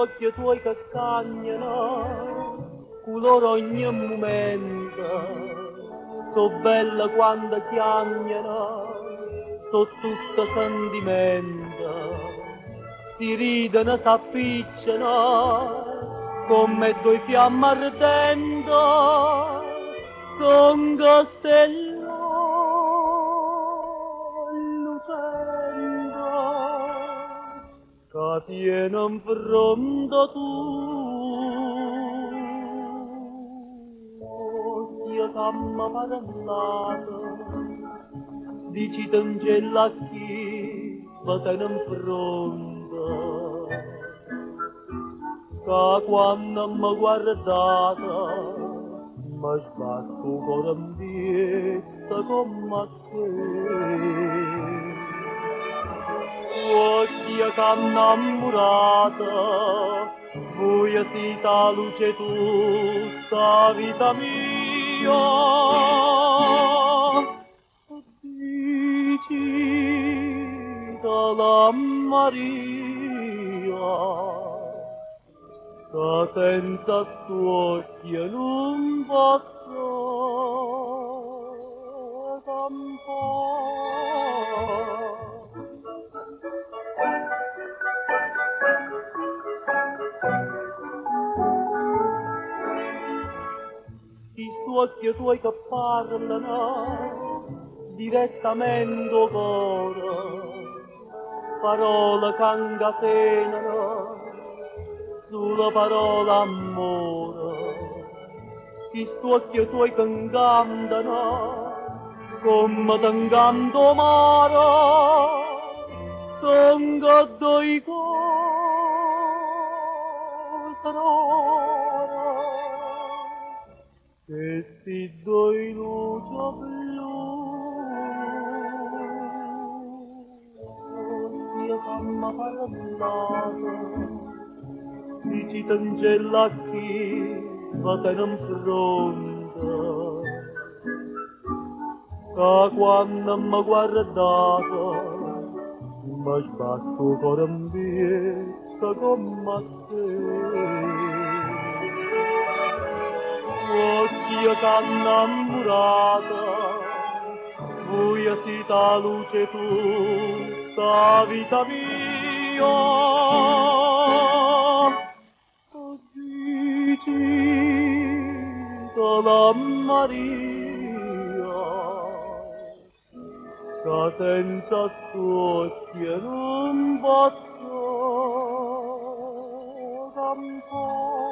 occhi tuoi che cagnano, color ogni momento, so bella quando chiagnano, so tutta sentimento, si ridono, s'appicciano, come due fiamme ardenti, son castello lucendo, che tiene in fronte tu, io che m'ha parlato, dici t'angella chi va te in fronte, che quando mi guardata mi sbatto il cuore in vista come a te. Occhi che innamorata, voi sei la luce tutta vita mia. Dici dalla Maria, che senza spocchio non posso campare. Questi occhi tuoi che parlano direttamente al cuore, parole che incatenano, sulla parola amore. Questi occhi tuoi che ingannano, come t'inganto mare, son che due cose rare. Che si due luce blu, io che m'ha parlato, dici t'angella chi va te in fronte, che quando mi guardato mi sbatto il cuore in vista come a te. Occhi che innamorata, voi sei la luce tutta vita mia. Dici la Maria, che senza spocchio non posso campare.